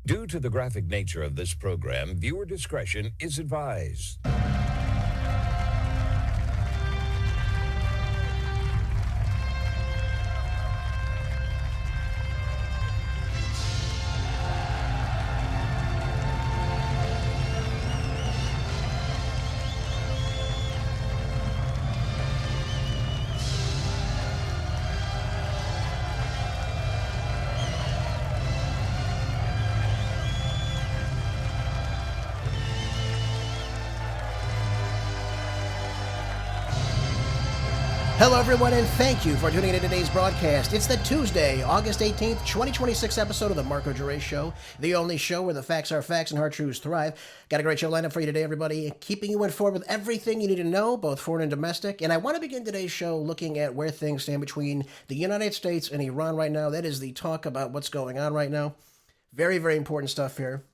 Due to the graphic nature of this program, viewer discretion is advised. Hello, everyone, and thank you for tuning in to today's broadcast. It's the Tuesday, August 18th, 2026 episode of the Marco Jure Show, the only show where the facts are facts and hard truths thrive. Got a great show lined up for you today, everybody, keeping you informed with everything you need to know, both foreign and domestic. And I want to begin today's show looking at where things stand between the United States and Iran right now. That is the talk about what's going on right now. Very, very important stuff here.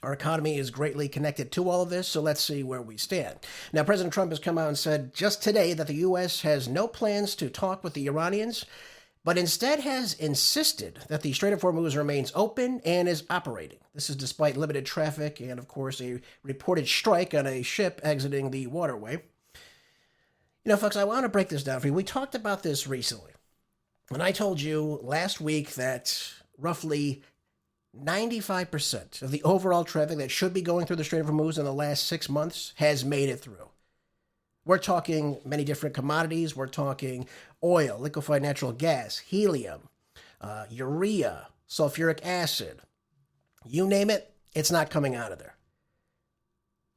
Our economy is greatly connected to all of this, so let's see where we stand. Now, President Trump has come out and said just today that the U.S. has no plans to talk with the Iranians, but instead has insisted that the Strait of Hormuz remains open and is operating. This is despite limited traffic and, of course, a reported strike on a ship exiting the waterway. You know, folks, I want to break this down for you. We talked about this recently, and I told you last week that roughly 95% of the overall traffic that should be going through the Strait of Hormuz in the last 6 months has made it through. We're talking many different commodities. We're talking oil, liquefied natural gas, helium, urea, sulfuric acid. You name it, it's not coming out of there.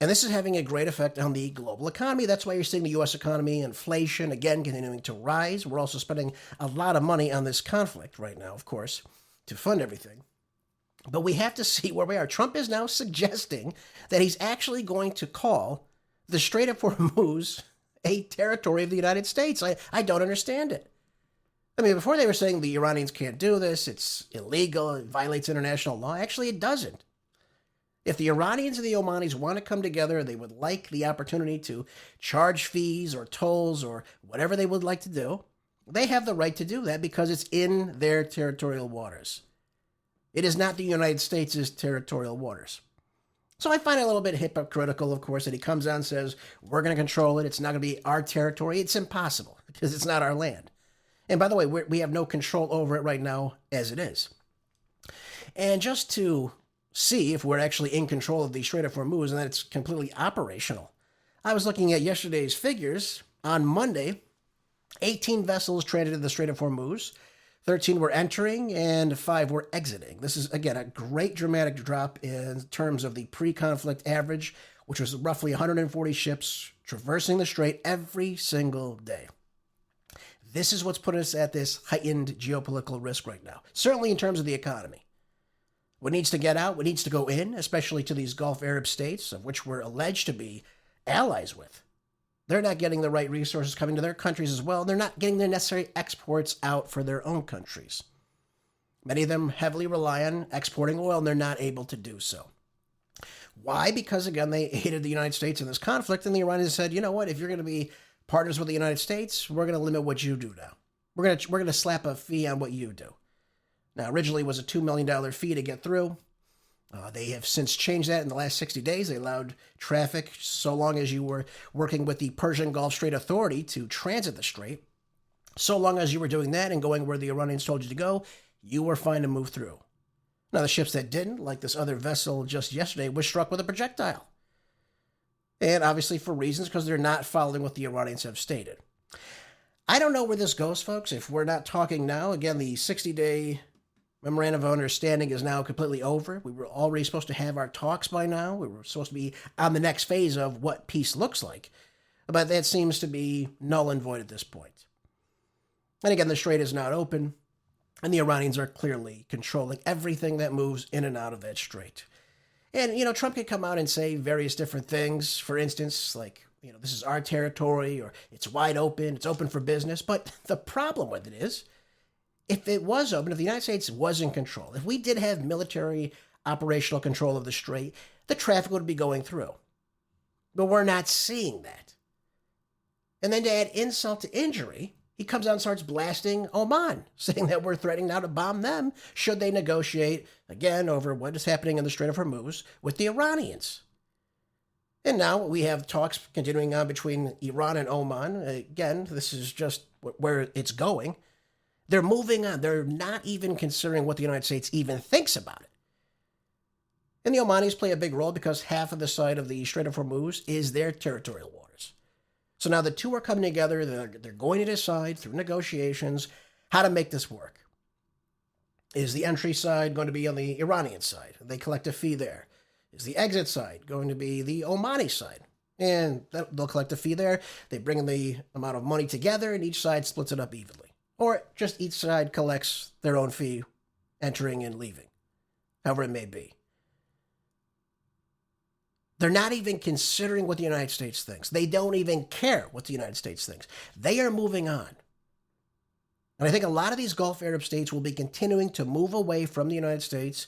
And this is having a great effect on the global economy. That's why you're seeing the U.S. economy, inflation, again, continuing to rise. We're also spending a lot of money on this conflict right now, of course, to fund everything. But we have to see where we are. Trump is now suggesting that he's actually going to call the Strait of Hormuz a territory of the United States. I don't understand it. I mean, before they were saying the Iranians can't do this, it's illegal, it violates international law. Actually, it doesn't. If the Iranians and the Omanis want to come together, they would like the opportunity to charge fees or tolls or whatever they would like to do, they have the right to do that because it's in their territorial waters. It is not the United States' territorial waters. So I find it a little bit hypocritical, of course, that he comes out and says, we're going to control it. It's not going to be our territory. It's impossible because it's not our land. And by the way, we have no control over it right now as it is. And just to see if we're actually in control of the Strait of Hormuz and that it's completely operational, I was looking at yesterday's figures. On Monday, 18 vessels transited the Strait of Hormuz. 13 were entering and 5 were exiting. This is, again, a great dramatic drop in terms of the pre-conflict average, which was roughly 140 ships traversing the strait every single day. This is what's put us at this heightened geopolitical risk right now, certainly in terms of the economy. What needs to get out, what needs to go in, especially to these Gulf Arab states, of which we're alleged to be allies with. They're not getting the right resources coming to their countries as well. They're not getting the necessary exports out for their own countries. Many of them heavily rely on exporting oil, and they're not able to do so. Why? Because, again, they hated the United States in this conflict, and the Iranians said, you know what, if you're going to be partners with the United States, we're going to limit what you do now. We're going to slap a fee on what you do. Now, originally it was a $2 million fee to get through. They have since changed that in the last 60 days. They allowed traffic so long as you were working with the Persian Gulf Strait Authority to transit the strait. So long as you were doing that and going where the Iranians told you to go, you were fine to move through. Now, the ships that didn't, like this other vessel just yesterday, was struck with a projectile. And obviously for reasons because they're not following what the Iranians have stated. I don't know where this goes, folks. If we're not talking now, again, the 60-day Memorandum of Understanding is now completely over. We were already supposed to have our talks by now. We were supposed to be on the next phase of what peace looks like. But that seems to be null and void at this point. And again, the strait is not open, and the Iranians are clearly controlling everything that moves in and out of that strait. And, you know, Trump could come out and say various different things. For instance, like, you know, this is our territory, or it's wide open, it's open for business. But the problem with it is, if it was open, if the United States was in control, if we did have military operational control of the strait, the traffic would be going through. But we're not seeing that. And then to add insult to injury, he comes out and starts blasting Oman, saying that we're threatening now to bomb them should they negotiate, again, over what is happening in the Strait of Hormuz with the Iranians. And now we have talks continuing on between Iran and Oman. Again, this is just where it's going. They're moving on. They're not even considering what the United States even thinks about it. And the Omanis play a big role because half of the side of the Strait of Hormuz is their territorial waters. So now the two are coming together. They're going to decide through negotiations how to make this work. Is the entry side going to be on the Iranian side? They collect a fee there. Is the exit side going to be the Omani side? And they'll collect a fee there. They bring the amount of money together, and each side splits it up evenly. Or just each side collects their own fee, entering and leaving, however it may be. They're not even considering what the United States thinks. They don't even care what the United States thinks. They are moving on. And I think a lot of these Gulf Arab states will be continuing to move away from the United States,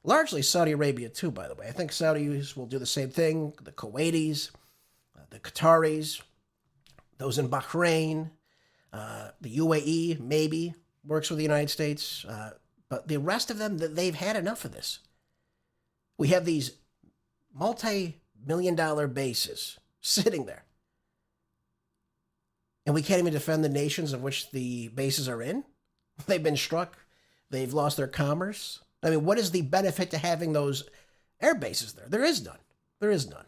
largely Saudi Arabia too, by the way. I think Saudis will do the same thing, the Kuwaitis, the Qataris, those in Bahrain, the UAE maybe works with the United States, but the rest of them, they've had enough of this. We have these multi-million-dollar bases sitting there. And we can't even defend the nations of which the bases are in. They've been struck. They've lost their commerce. I mean, what is the benefit to having those air bases there? There is none. There is none.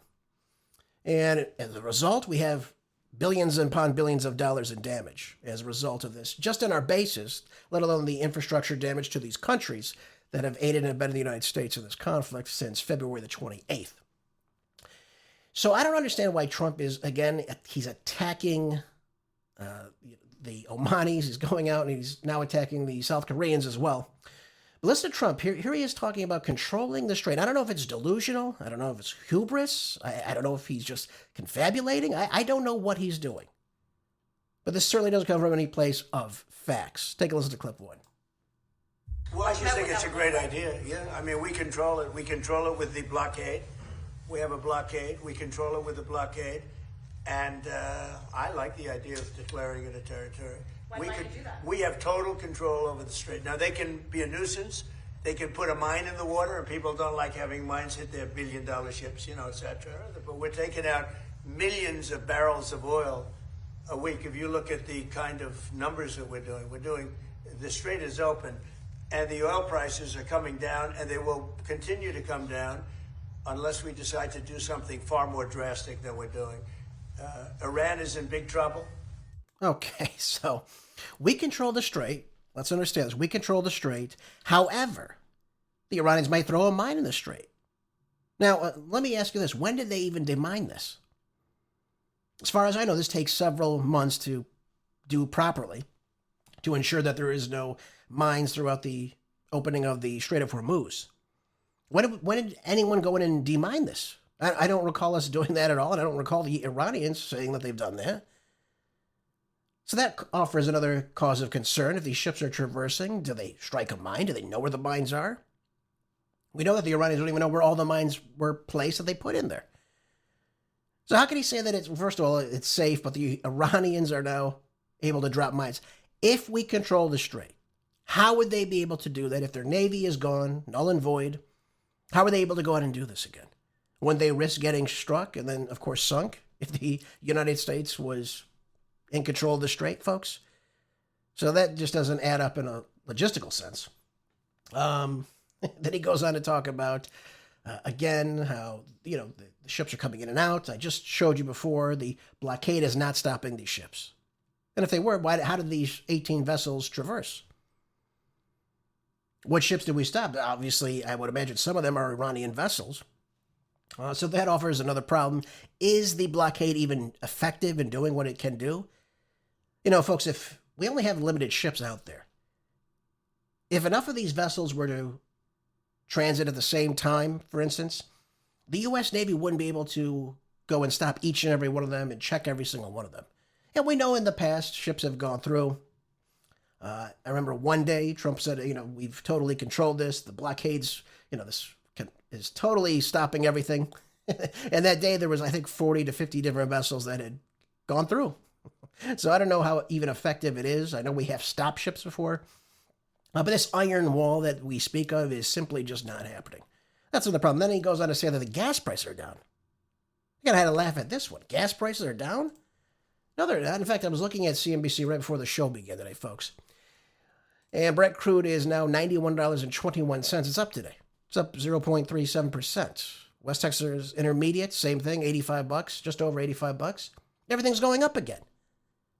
And as a result, we have billions upon billions of dollars in damage as a result of this, just in our bases, let alone the infrastructure damage to these countries that have aided and abetted the United States in this conflict since February the 28th. So I don't understand why Trump is, again, he's attacking the Omanis. He's going out and he's now attacking the South Koreans as well. But listen to Trump. Here he is talking about controlling the strait. I don't know if it's delusional. I don't know if it's hubris. I don't know if he's just confabulating. I don't know what he's doing. But this certainly doesn't come from any place of facts. Take a listen to clip one. Well, I just think it's a great idea. Yeah, I mean, we control it. We control it with the blockade. We have a blockade. We control it with the blockade. And I like the idea of declaring it a territory. Why might you do that? We have total control over the strait. Now, they can be a nuisance. They can put a mine in the water, and people don't like having mines hit their billion-dollar ships, et cetera. But we're taking out millions of barrels of oil a week. If you look at the kind of numbers that we're doing, the strait is open, and the oil prices are coming down, and they will continue to come down unless we decide to do something far more drastic than we're doing. Iran is in big trouble. Okay, so we control the strait. Let's understand this. We control the strait. However, the Iranians might throw a mine in the strait. Now, let me ask you this. When did they even demine this? As far as I know, this takes several months to do properly to ensure that there is no mines throughout the opening of the Strait of Hormuz. When did anyone go in and demine this? I don't recall us doing that at all, and I don't recall the Iranians saying that they've done that. So that offers another cause of concern. If these ships are traversing, do they strike a mine? Do they know where the mines are? We know that the Iranians don't even know where all the mines were placed that they put in there. So how can he say that it's, first of all, it's safe, but the Iranians are now able to drop mines? If we control the strait, how would they be able to do that if their navy is gone, null and void? How are they able to go out and do this again? When they risk getting struck and then, of course, sunk if the United States was in control of the strait, folks? So that just doesn't add up in a logistical sense. Then he goes on to talk about, again, how, the ships are coming in and out. I just showed you before, the blockade is not stopping these ships. And if they were, how did these 18 vessels traverse? What ships did we stop? Obviously, I would imagine some of them are Iranian vessels. So that offers another problem. Is the blockade even effective in doing what it can do? Folks, if we only have limited ships out there, if enough of these vessels were to transit at the same time, for instance, the U.S. Navy wouldn't be able to go and stop each and every one of them and check every single one of them. And we know in the past, ships have gone through. I remember one day Trump said, we've totally controlled this. The blockades, this is totally stopping everything. And that day there was, I think, 40 to 50 different vessels that had gone through. So I don't know how even effective it is. I know we have stopped ships before. But this iron wall that we speak of is simply just not happening. That's the problem. Then he goes on to say that the gas prices are down. You gotta have to laugh at this one. Gas prices are down? No, they're not. In fact, I was looking at CNBC right before the show began today, folks. And Brent crude is now $91.21. It's up today. It's up 0.37%. West Texas Intermediate, same thing, $85, just over $85. Everything's going up again.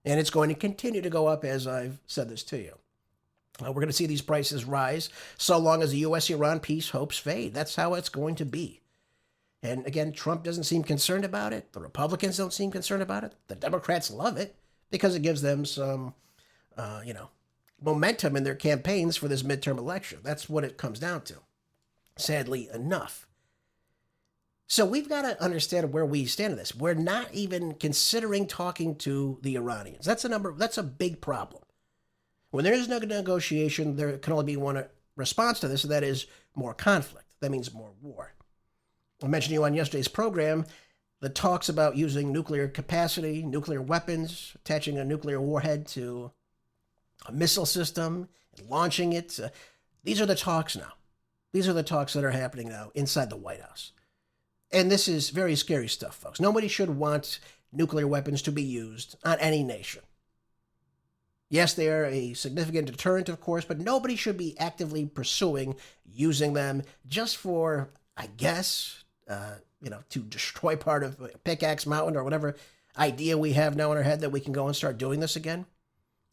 And it's going to continue to go up as I've said this to you. We're going to see these prices rise so long as the U.S.-Iran peace hopes fade. That's how it's going to be. And again, Trump doesn't seem concerned about it. The Republicans don't seem concerned about it. The Democrats love it because it gives them some, momentum in their campaigns for this midterm election. That's what it comes down to, sadly enough. So we've got to understand where we stand in this. We're not even considering talking to the Iranians. That's a big problem. When there is no negotiation, there can only be one response to this, and that is more conflict. That means more war. I mentioned to you on yesterday's program the talks about using nuclear capacity, nuclear weapons, attaching a nuclear warhead to a missile system, and launching it. These are the talks now. These are the talks that are happening now inside the White House. And this is very scary stuff, folks. Nobody should want nuclear weapons to be used on any nation. Yes, they are a significant deterrent, of course, but nobody should be actively pursuing using them just for, I guess, to destroy part of Pickaxe Mountain or whatever idea we have now in our head that we can go and start doing this again.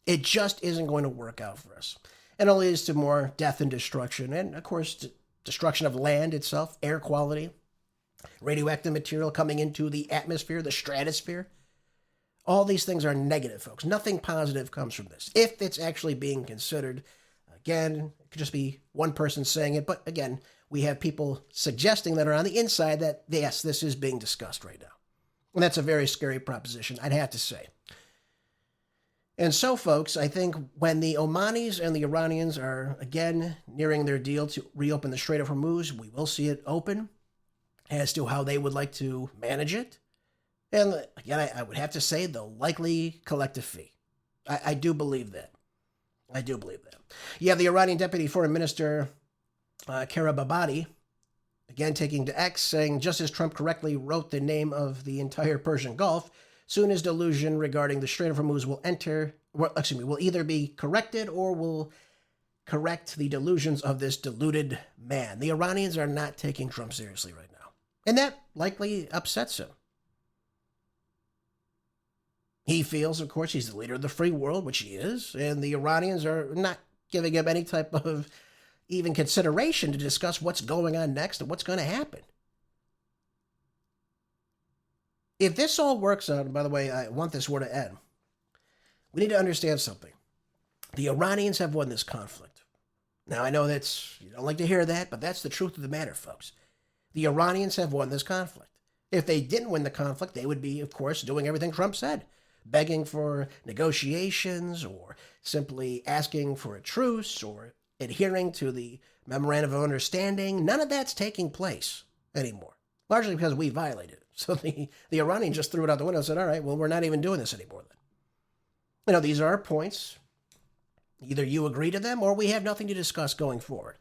It just isn't going to work out for us. It only leads to more death and destruction, and, of course, destruction of land itself, air quality, radioactive material coming into the atmosphere, the stratosphere. All these things are negative, folks. Nothing positive comes from this. If it's actually being considered, again, it could just be one person saying it. But again, we have people suggesting that are on the inside that, yes, this is being discussed right now. And that's a very scary proposition, I'd have to say. And so, folks, I think when the Omanis and the Iranians are, again, nearing their deal to reopen the Strait of Hormuz, we will see it open as to how they would like to manage it. And again, I would have to say they'll likely collect a fee. I do believe that. I do believe that. You have the Iranian Deputy Foreign Minister, Karababadi, again taking to X, saying, just as Trump correctly wrote the name of the entire Persian Gulf, soon his delusion regarding the Strait of Hormuz will either be corrected or will correct the delusions of this deluded man. The Iranians are not taking Trump seriously right now. And that likely upsets him. He feels, of course, he's the leader of the free world, which he is, and the Iranians are not giving him any type of even consideration to discuss what's going on next and what's going to happen. If this all works out, and by the way, I want this war to end, we need to understand something. The Iranians have won this conflict. Now, I know you don't like to hear that, but that's the truth of the matter, folks. The Iranians have won this conflict. If they didn't win the conflict, they would be, of course, doing everything Trump said. Begging for negotiations or simply asking for a truce or adhering to the memorandum of understanding. None of that's taking place anymore, largely because we violated it. So the Iranians just threw it out the window and said, all right, well, we're not even doing this anymore then. These are our points. Either you agree to them or we have nothing to discuss going forward.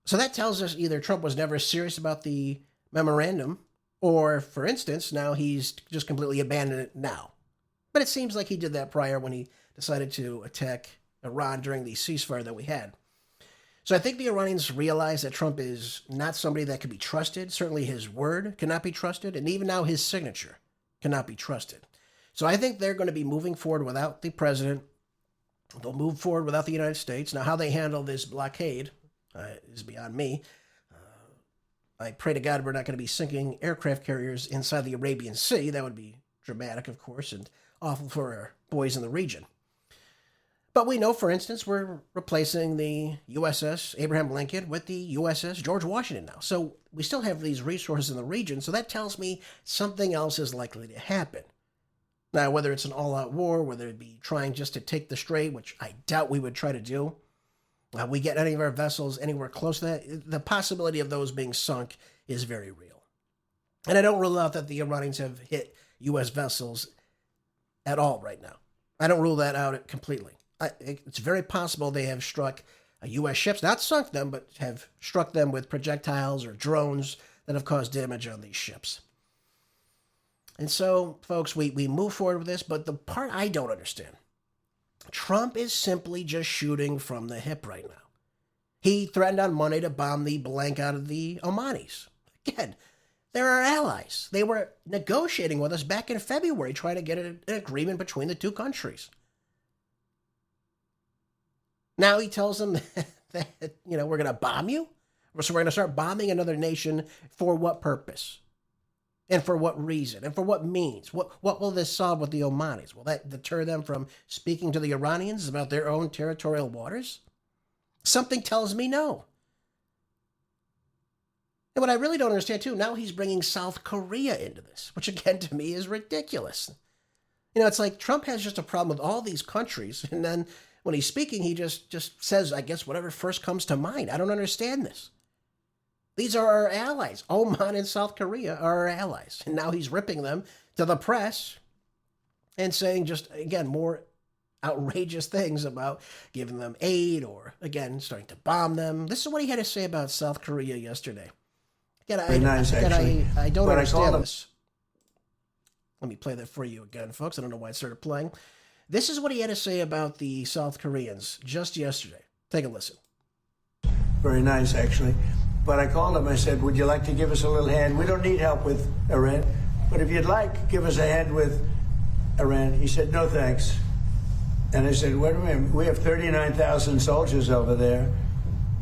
So that tells us either Trump was never serious about the memorandum, or, for instance, now he's just completely abandoned it now. But it seems like he did that prior when he decided to attack Iran during the ceasefire that we had. So I think the Iranians realize that Trump is not somebody that can be trusted. Certainly his word cannot be trusted, and even now his signature cannot be trusted. So I think they're going to be moving forward without the president. They'll move forward without the United States. Now, how they handle this blockade is beyond me. I pray to God we're not going to be sinking aircraft carriers inside the Arabian Sea. That would be dramatic, of course, and awful for our boys in the region. But we know, for instance, we're replacing the USS Abraham Lincoln with the USS George Washington now. So we still have these resources in the region, so that tells me something else is likely to happen. Now, whether it's an all-out war, whether it be trying just to take the strait, which I doubt we would try to do, we get any of our vessels anywhere close to that, the possibility of those being sunk is very real. And I don't rule out that the Iranians have hit U.S. vessels at all right now. I don't rule that out completely. It's very possible they have struck U.S. ships, not sunk them, but have struck them with projectiles or drones that have caused damage on these ships. And so, folks, we move forward with this, but the part I don't understand, Trump is simply just shooting from the hip right now. He threatened on Monday to bomb the blank out of the Omanis. Again, they're our allies. They were negotiating with us back in February, trying to get an agreement between the two countries. Now he tells them that we're going to bomb you. So we're going to start bombing another nation for what purpose? And for what reason? And for what means? What will this solve with the Omanis? Will that deter them from speaking to the Iranians about their own territorial waters? Something tells me no. And what I really don't understand, too, now he's bringing South Korea into this, which, again, to me is ridiculous. It's like Trump has just a problem with all these countries, and then when he's speaking, he just says, I guess, whatever first comes to mind. I don't understand this. These are our allies. Oman and South Korea are our allies. And now he's ripping them to the press and saying just, again, more outrageous things about giving them aid or, again, starting to bomb them. This is what he had to say about South Korea yesterday. Again, I don't understand this. Let me play that for you again, folks. I don't know why it started playing. This is what he had to say about the South Koreans just yesterday. Take a listen. Very nice, actually. But I called him. I said, would you like to give us a little hand? We don't need help with Iran. But if you'd like, give us a hand with Iran. He said, no, thanks. And I said, wait a minute. We have 39,000 soldiers over there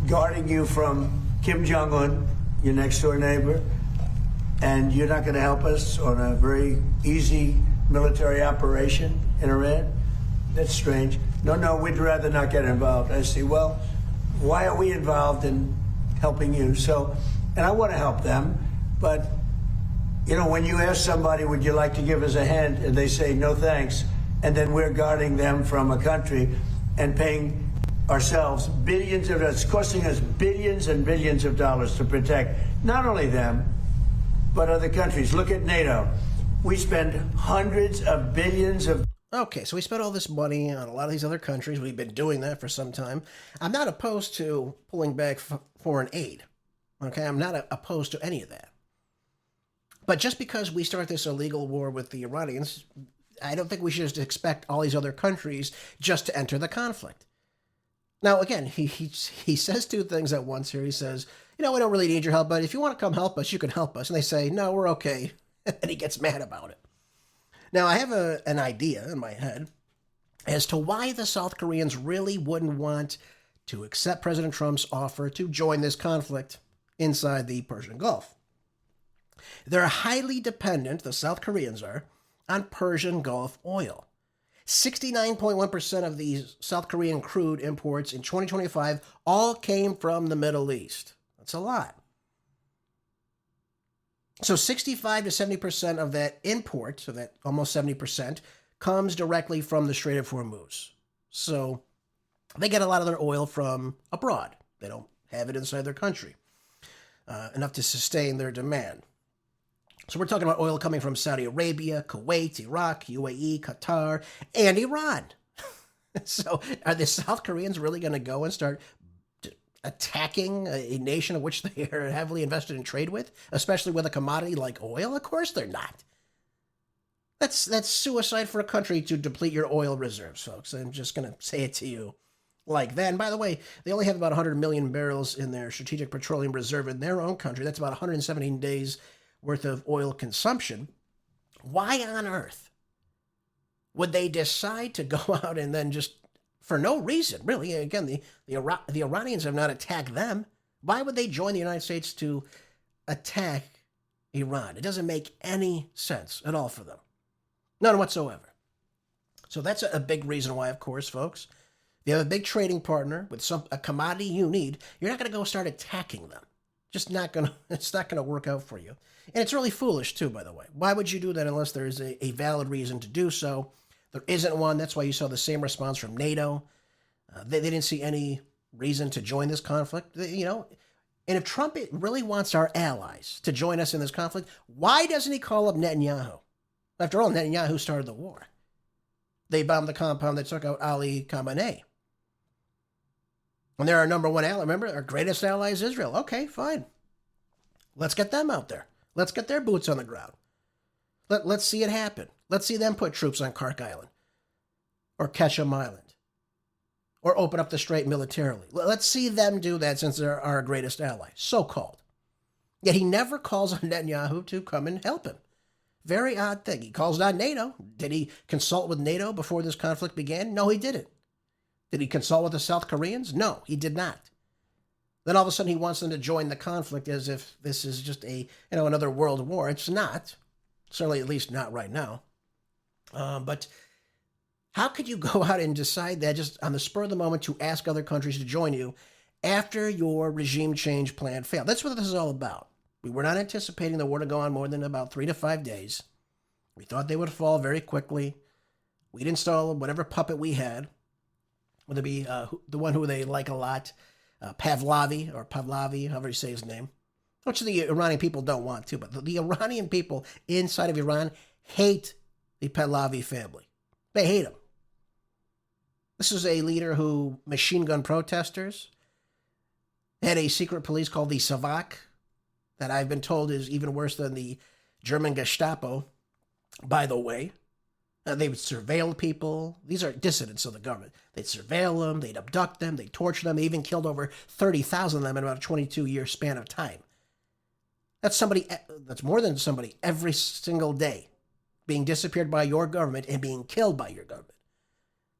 guarding you from Kim Jong-un, your next-door neighbor. And you're not going to help us on a very easy military operation in Iran? That's strange. No, we'd rather not get involved. I say, well, why are we involved in helping you? So, and I want to help them, but, when you ask somebody, would you like to give us a hand, and they say, no, thanks, and then we're guarding them from a country and paying ourselves it's costing us billions and billions of dollars to protect not only them, but other countries. Look at NATO. We spend hundreds of billions of... Okay, so we spent all this money on a lot of these other countries. We've been doing that for some time. I'm not opposed to pulling back foreign aid. Okay, I'm not opposed to any of that. But just because we start this illegal war with the Iranians, I don't think we should just expect all these other countries just to enter the conflict. Now, again, he says two things at once here. He says, we don't really need your help, but if you want to come help us, you can help us. And they say, no, we're okay. And he gets mad about it. Now, I have an idea in my head as to why the South Koreans really wouldn't want to accept President Trump's offer to join this conflict inside the Persian Gulf. They're highly dependent, the South Koreans are, on Persian Gulf oil. 69.1% of the South Korean crude imports in 2025 all came from the Middle East. That's a lot. So 65 to 70% of that import, so that almost 70%, comes directly from the Strait of Hormuz. So they get a lot of their oil from abroad. They don't have it inside their country, enough to sustain their demand. So we're talking about oil coming from Saudi Arabia, Kuwait, Iraq, UAE, Qatar, and Iran. So are the South Koreans really going to go and start attacking a nation of which they are heavily invested in trade with, especially with a commodity like oil? Of course they're not. That's suicide for a country to deplete your oil reserves, folks. I'm just going to say it to you like that. And by the way, they only have about 100 million barrels in their strategic petroleum reserve in their own country. That's about 117 days worth of oil consumption. Why on earth would they decide to go out and then just, for no reason, really, again, the Iranians have not attacked them. Why would they join the United States to attack Iran? It doesn't make any sense at all for them. None whatsoever. So that's a big reason why, of course, folks, if you have a big trading partner with a commodity you need, you're not going to go start attacking them. It's not going to work out for you. And it's really foolish, too, by the way. Why would you do that unless there's a valid reason to do so? There isn't one. That's why you saw the same response from NATO. They didn't see any reason to join this conflict. And if Trump really wants our allies to join us in this conflict, why doesn't he call up Netanyahu? After all, Netanyahu started the war. They bombed the compound that took out Ali Khamenei. And they're our number one ally. Remember, our greatest ally is Israel. Okay, fine. Let's get them out there. Let's get their boots on the ground. Let's see it happen. Let's see them put troops on Kark Island or Ketchum Island or open up the strait militarily. Let's see them do that since they're our greatest ally, so-called. Yet he never calls on Netanyahu to come and help him. Very odd thing. He calls on NATO. Did he consult with NATO before this conflict began? No, he didn't. Did he consult with the South Koreans? No, he did not. Then all of a sudden he wants them to join the conflict as if this is just another world war. It's not. Certainly, at least not right now. But how could you go out and decide that just on the spur of the moment to ask other countries to join you after your regime change plan failed? That's what this is all about. We were not anticipating the war to go on more than about 3 to 5 days. We thought they would fall very quickly. We'd install whatever puppet we had, whether it be the one who they like a lot, Pavlovi, however you say his name, which the Iranian people don't want to, but the Iranian people inside of Iran hate the Pahlavi family. They hate him. This is a leader who machine gun protesters, had a secret police called the Savak, that I've been told is even worse than the German Gestapo, by the way. They would surveil people. These are dissidents of the government. They'd surveil them, they'd abduct them, they'd torture them. They even killed over 30,000 of them in about a 22-year span of time. That's more than somebody every single day being disappeared by your government and being killed by your government.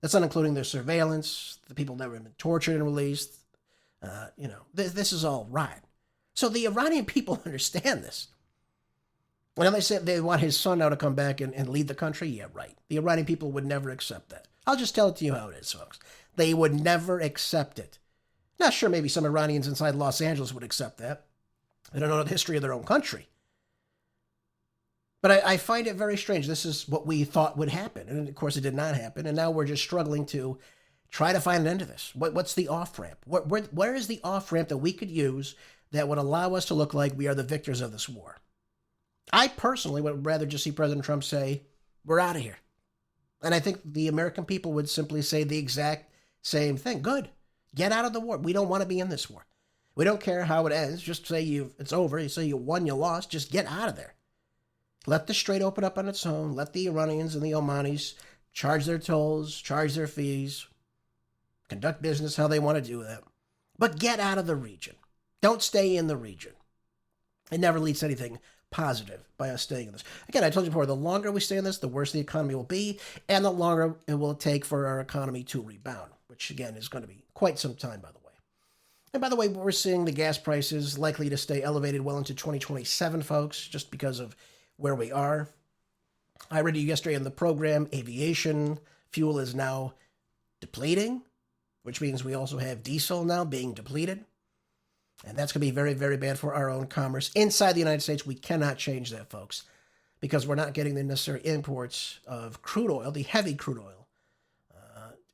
That's not including their surveillance, the people that were been tortured and released. This is all right. So the Iranian people understand this. When they say they want his son now to come back and lead the country, yeah, right. The Iranian people would never accept that. I'll just tell it to you how it is, folks. They would never accept it. Not sure, maybe some Iranians inside Los Angeles would accept that. They don't know the history of their own country. But I find it very strange. This is what we thought would happen. And of course, it did not happen. And now we're just struggling to try to find an end to this. What's the off-ramp? Where is the off-ramp that we could use that would allow us to look like we are the victors of this war? I personally would rather just see President Trump say, we're out of here. And I think the American people would simply say the exact same thing. Good. Get out of the war. We don't want to be in this war. We don't care how it ends. Just say it's over. You say you won, you lost. Just get out of there. Let the strait open up on its own. Let the Iranians and the Omanis charge their tolls, charge their fees, conduct business how they want to do that. But get out of the region. Don't stay in the region. It never leads to anything positive by us staying in this. Again, I told you before, the longer we stay in this, the worse the economy will be, and the longer it will take for our economy to rebound, which, again, is going to be quite some time, by the way. And by the way, we're seeing the gas prices likely to stay elevated well into 2027, folks, just because of where we are. I read you yesterday in the program, aviation fuel is now depleting, which means we also have diesel now being depleted. And that's going to be very, very bad for our own commerce. Inside the United States, we cannot change that, folks, because we're not getting the necessary imports of crude oil, the heavy crude oil,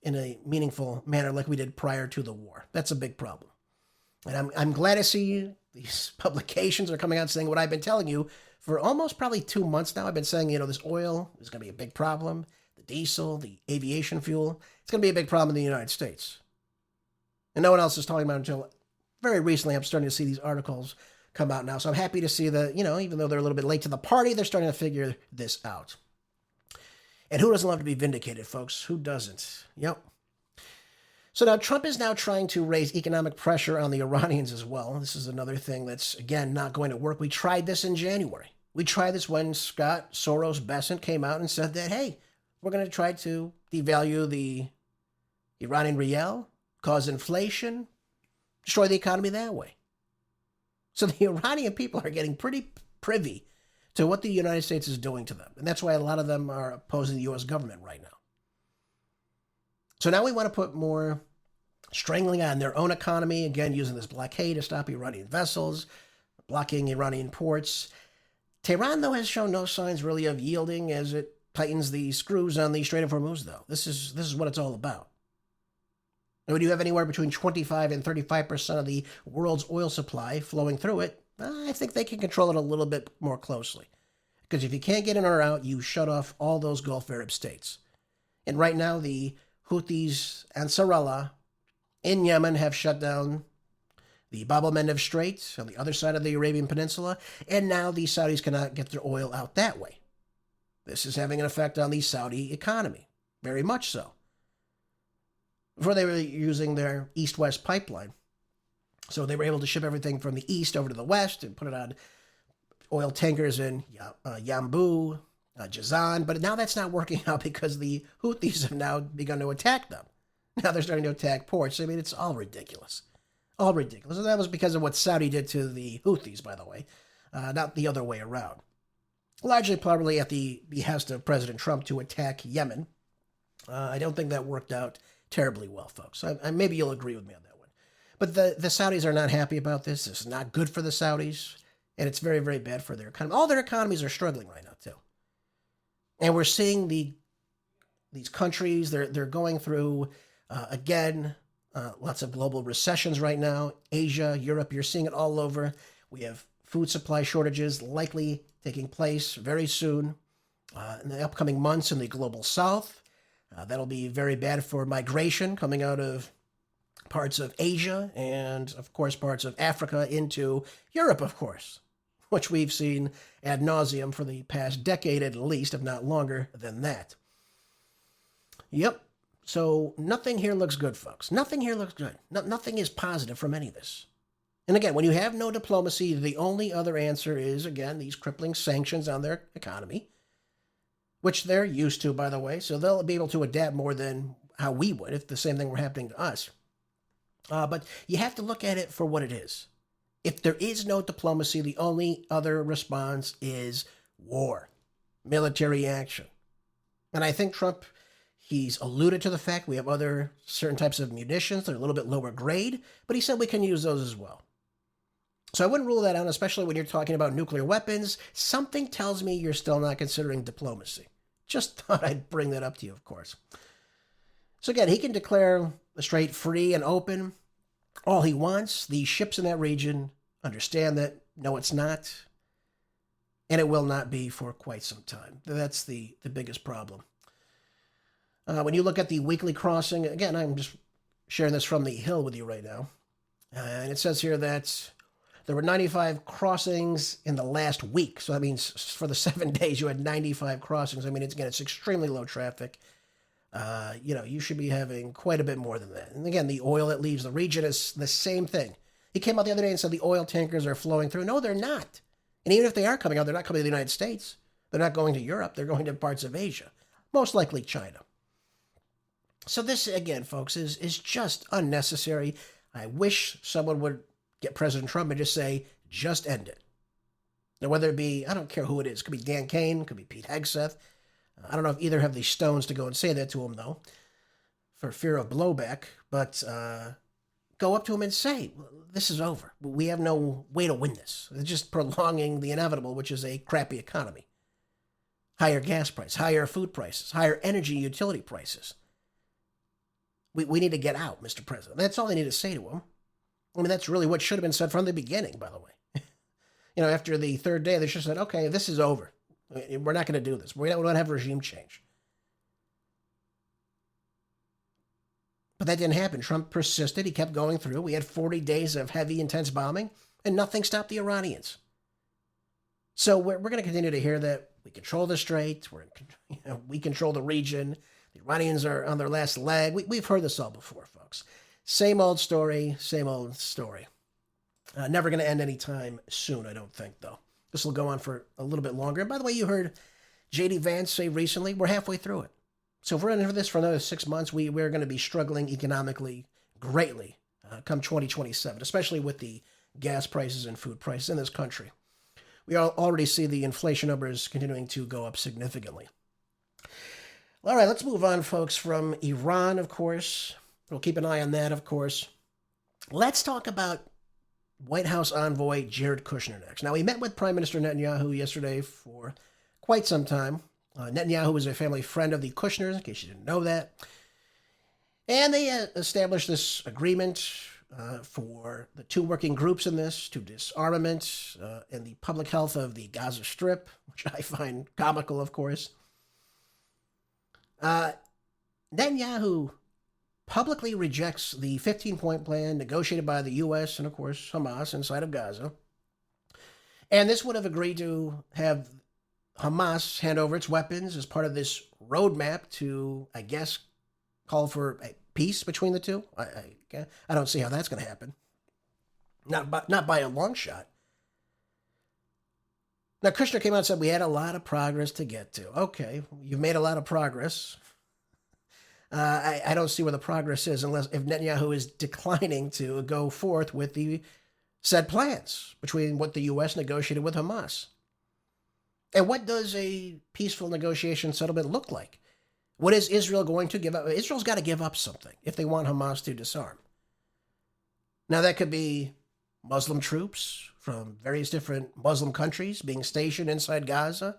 in a meaningful manner like we did prior to the war. That's a big problem. And I'm glad to see these publications are coming out saying what I've been telling you for almost probably 2 months now. I've been saying, this oil is going to be a big problem. The diesel, the aviation fuel, it's going to be a big problem in the United States. And no one else is talking about it until very recently. I'm starting to see these articles come out now. So I'm happy to see that, even though they're a little bit late to the party, they're starting to figure this out. And who doesn't love to be vindicated, folks? Who doesn't? Yep. So now Trump is now trying to raise economic pressure on the Iranians as well. This is another thing that's, again, not going to work. We tried this in January. We tried this when Scott Soros Besant came out and said that, hey, we're going to try to devalue the Iranian rial, cause inflation, destroy the economy that way. So the Iranian people are getting pretty privy to what the United States is doing to them. And that's why a lot of them are opposing the U.S. government right now. So now we want to put more strangling on their own economy, again, using this blockade to stop Iranian vessels, blocking Iranian ports. Tehran, though, has shown no signs really of yielding as it tightens the screws on the Strait of Hormuz, though. This is what it's all about. And when you have anywhere between 25 and 35% of the world's oil supply flowing through it, I think they can control it a little bit more closely. Because if you can't get in or out, you shut off all those Gulf Arab states. And right now, the Houthis and Sarallah in Yemen have shut down the Bab el-Mandeb Strait on the other side of the Arabian Peninsula, and now the Saudis cannot get their oil out that way. This is having an effect on the Saudi economy, very much so. Before they were using their east-west pipeline, so they were able to ship everything from the east over to the west and put it on oil tankers in Yanbu, Jazan, but now that's not working out because the Houthis have now begun to attack them. Now they're starting to attack ports. I mean, it's all ridiculous. All ridiculous. And that was because of what Saudi did to the Houthis, by the way, not the other way around. Largely probably at the behest of President Trump to attack Yemen. I don't think that worked out terribly well, folks. Maybe you'll agree with me on that one. But the Saudis are not happy about this. This is not good for the Saudis, and it's very, very bad for their economy. All their economies are struggling right now, too. And we're seeing these countries, they're going through, again, lots of global recessions right now. Asia, Europe, you're seeing it all over. We have food supply shortages likely taking place very soon in the upcoming months in the global south. That'll be very bad for migration coming out of parts of Asia and, of course, parts of Africa into Europe, of course, which we've seen ad nauseum for the past decade at least, if not longer than that. Yep. So nothing here looks good, folks. Nothing here looks good. Nothing is positive from any of this. And again, when you have no diplomacy, the only other answer is, again, these crippling sanctions on their economy, which they're used to, by the way, so they'll be able to adapt more than how we would if the same thing were happening to us. But you have to look at it for what it is. If there is no diplomacy, the only other response is war, military action. And I think Trump, he's alluded to the fact we have other certain types of munitions that are a little bit lower grade, but he said we can use those as well. So I wouldn't rule that out, especially when you're talking about nuclear weapons. Something tells me you're still not considering diplomacy. Just thought I'd bring that up to you, of course. So again, he can declare the strait free and open all he wants. The ships in that region understand that, no, it's not. And it will not be for quite some time. That's the biggest problem. When you look at the weekly crossing, again, I'm just sharing this from the Hill with you right now. And it says here that there were 95 crossings in the last week. So that means for the 7 days, you had 95 crossings. I mean, it's extremely low traffic. You should be having quite a bit more than that. And again, the oil that leaves the region is the same thing. He came out the other day and said the oil tankers are flowing through. No, they're not. And even if they are coming out, they're not coming to the United States. They're not going to Europe. They're going to parts of Asia, most likely China. So this, again, folks, is just unnecessary. I wish someone would get President Trump and just say, just end it. Now, whether it be, I don't care who it is. It could be Dan Kane, it could be Pete Hegseth. I don't know if either have the stones to go and say that to him, though, for fear of blowback. But go up to him and say, this is over. We have no way to win this. It's just prolonging the inevitable, which is a crappy economy. Higher gas prices, higher food prices, higher energy utility prices. We need to get out, Mr. President. That's all they need to say to him. I mean, that's really what should have been said from the beginning, by the way. After the third day, they should have said, okay, this is over. We're not going to do this. We don't have regime change. But that didn't happen. Trump persisted. He kept going through. We had 40 days of heavy, intense bombing, and nothing stopped the Iranians. So we're going to continue to hear that we control the strait. We control the region. The Iranians are on their last leg. We've heard this all before, folks. Same old story, same old story. Never going to end anytime soon, I don't think, though. This will go on for a little bit longer. And by the way, you heard J.D. Vance say recently, we're halfway through it. So if we're in this for another 6 months, we're going to be struggling economically greatly come 2027, especially with the gas prices and food prices in this country. We already see the inflation numbers continuing to go up significantly. All right, let's move on, folks, from Iran, of course. We'll keep an eye on that, of course. Let's talk about White House envoy Jared Kushner next. Now, he met with Prime Minister Netanyahu yesterday for quite some time. Netanyahu is a family friend of the Kushners, in case you didn't know that. And they established this agreement for the two working groups in this, to disarmament and the public health of the Gaza Strip, which I find comical, of course. Netanyahu publicly rejects the 15-point plan negotiated by the U.S. and, of course, Hamas inside of Gaza. And this would have agreed to have Hamas hand over its weapons as part of this roadmap to, I guess, call for a peace between the two. I don't see how that's going to happen. Not by a long shot. Now, Kushner came out and said we had a lot of progress to get to. Okay, you've made a lot of progress. I don't see where the progress is unless if Netanyahu is declining to go forth with the said plans between what the U.S. negotiated with Hamas. And what does a peaceful negotiation settlement look like? What is Israel going to give up? Israel's got to give up something if they want Hamas to disarm. Now, that could be Muslim troops from various different Muslim countries being stationed inside Gaza.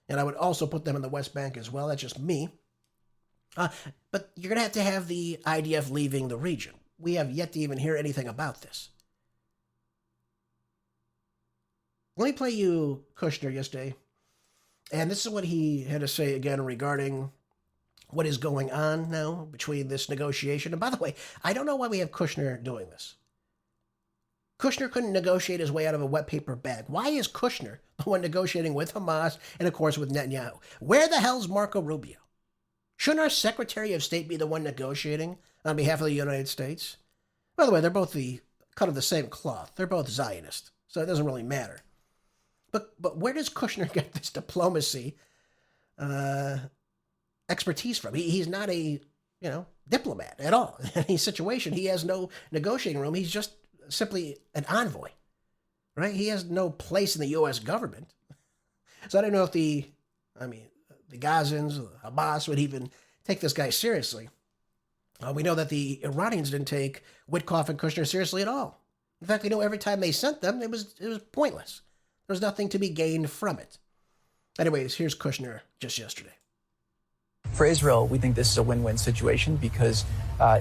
And I would also put them in the West Bank as well. That's just me. But you're going to have the IDF leaving the region. We have yet to even hear anything about this. Let me play you Kushner yesterday. And this is what he had to say again regarding what is going on now between this negotiation. And by the way, I don't know why we have Kushner doing this. Kushner couldn't negotiate his way out of a wet paper bag. Why is Kushner the one negotiating with Hamas and, of course, with Netanyahu? Where the hell's Marco Rubio? Shouldn't our Secretary of State be the one negotiating on behalf of the United States? By the way, they're both the cut of the same cloth. They're both Zionist, so it doesn't really matter. But where does Kushner get this diplomacy expertise from? He's not a diplomat at all. In any situation, he has no negotiating room. He's just simply an envoy, right? He has no place in the U.S. government. So I don't know if the Gazans, the Hamas would even take this guy seriously. We know that the Iranians didn't take Witkoff and Kushner seriously at all. In fact, we know every time they sent them, it was pointless. There was nothing to be gained from it. Anyways, here's Kushner just yesterday. For Israel, we think this is a win-win situation because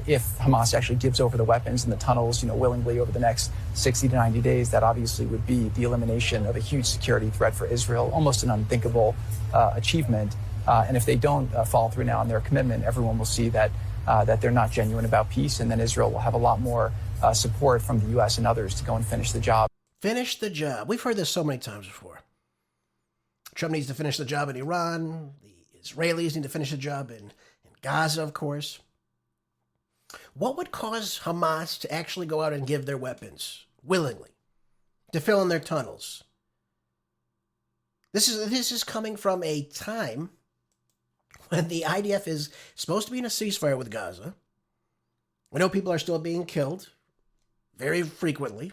if Hamas actually gives over the weapons and the tunnels, willingly over the next 60 to 90 days, that obviously would be the elimination of a huge security threat for Israel, almost an unthinkable achievement. And if they don't follow through now on their commitment, everyone will see that they're not genuine about peace, and then Israel will have a lot more support from the U.S. and others to go and finish the job. Finish the job. We've heard this so many times before. Trump needs to finish the job in Iran. The Israelis need to finish the job in Gaza, of course. What would cause Hamas to actually go out and give their weapons willingly to fill in their tunnels? This is coming from a time when the IDF is supposed to be in a ceasefire with Gaza. We know people are still being killed very frequently.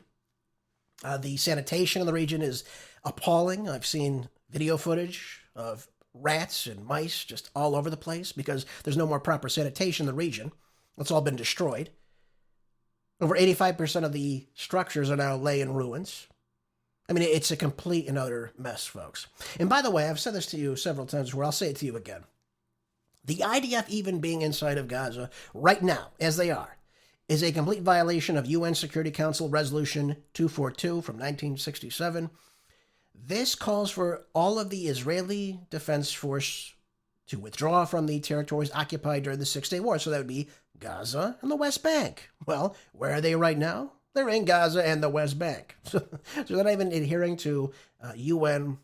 The sanitation in the region is appalling. I've seen video footage of rats and mice just all over the place because there's no more proper sanitation in the region. It's all been destroyed. Over 85% of the structures are now lay in ruins. I mean, it's a complete and utter mess, folks. And by the way, I've said this to you several times before. I'll say it to you again. The IDF even being inside of Gaza right now, as they are, is a complete violation of UN Security Council Resolution 242 from 1967. This calls for all of the Israeli Defense Force to withdraw from the territories occupied during the Six-Day War. So that would be Gaza and the West Bank. Well, where are they right now? They're in Gaza and the West Bank. So they're not even adhering to UN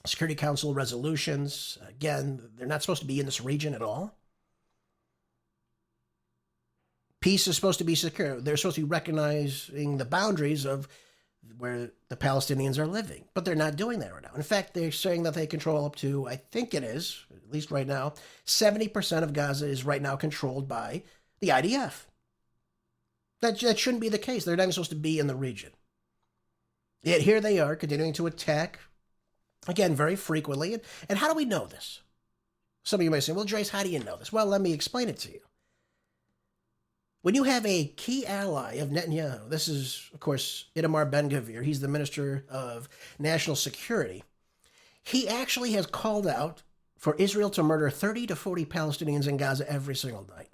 Security Council resolutions. Again, they're not supposed to be in this region at all. Peace is supposed to be secure. They're supposed to be recognizing the boundaries of where the Palestinians are living. But they're not doing that right now. In fact, they're saying that they control up to, I think it is, at least right now, 70% of Gaza is right now controlled by the IDF. That shouldn't be the case. They're not even supposed to be in the region. Yet here they are continuing to attack, again, very frequently. And how do we know this? Some of you may say, well, Joyce, how do you know this? Well, let me explain it to you. When you have a key ally of Netanyahu, this is, of course, Itamar Ben-Gvir, he's the Minister of National Security, he actually has called out for Israel to murder 30 to 40 Palestinians in Gaza every single night.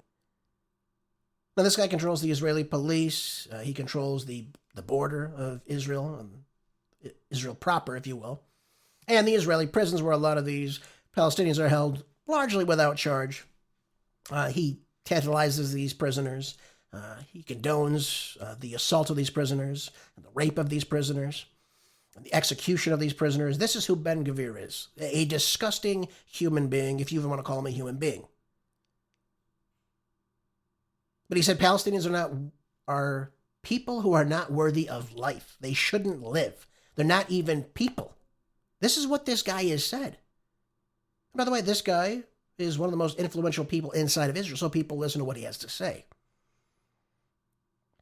Now, this guy controls the Israeli police, he controls the border of Israel, Israel proper, if you will, and the Israeli prisons where a lot of these Palestinians are held largely without charge. He tantalizes these prisoners. He condones the assault of these prisoners, the rape of these prisoners, the execution of these prisoners. This is who Ben-Gvir is, a disgusting human being, if you even want to call him a human being. But he said Palestinians are people who are not worthy of life. They shouldn't live. They're not even people. This is what this guy has said. By the way, this guy is one of the most influential people inside of Israel, so people listen to what he has to say.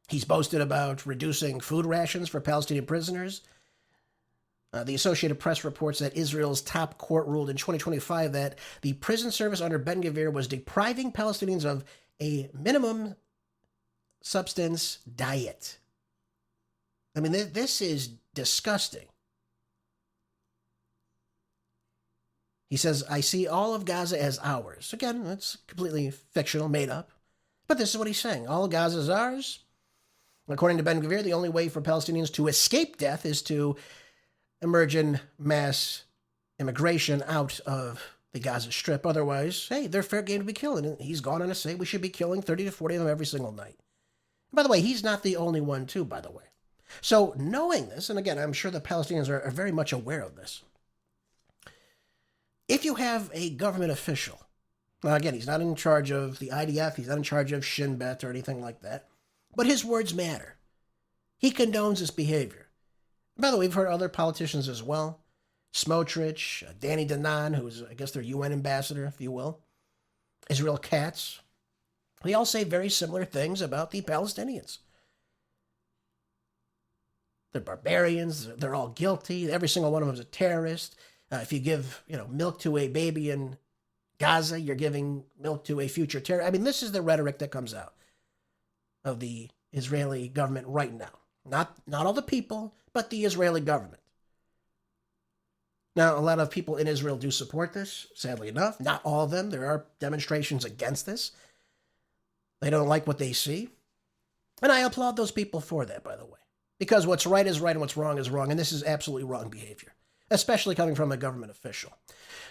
He's boasted about reducing food rations for Palestinian prisoners. The Associated Press reports that Israel's top court ruled in 2025 that the prison service under Ben-Gvir was depriving Palestinians of a minimum substance diet. I mean, this is disgusting. He says, I see all of Gaza as ours. Again, that's completely fictional, made up. But this is what he's saying. All of Gaza is ours. According to Ben-Gvir, the only way for Palestinians to escape death is to emerge in mass immigration out of the Gaza Strip. Otherwise, hey, they're fair game to be killing. And he's gone on to say we should be killing 30 to 40 of them every single night. And by the way, he's not the only one, too, by the way. So knowing this, and again, I'm sure the Palestinians are very much aware of this. If you have a government official, now again, he's not in charge of the IDF, he's not in charge of Shin Bet or anything like that, but his words matter. He condones this behavior. By the way, we've heard other politicians as well. Smotrich, Danny Danon, who's, I guess, their UN ambassador, if you will. Israel Katz. They all say very similar things about the Palestinians. They're barbarians. They're all guilty. Every single one of them is a terrorist. If you give, milk to a baby in Gaza, you're giving milk to a future terrorist. I mean, this is the rhetoric that comes out of the Israeli government right now. Not all the people, but the Israeli government. Now, a lot of people in Israel do support this, sadly enough. Not all of them. There are demonstrations against this. They don't like what they see. And I applaud those people for that, by the way. Because what's right is right and what's wrong is wrong. And this is absolutely wrong behavior, especially coming from a government official.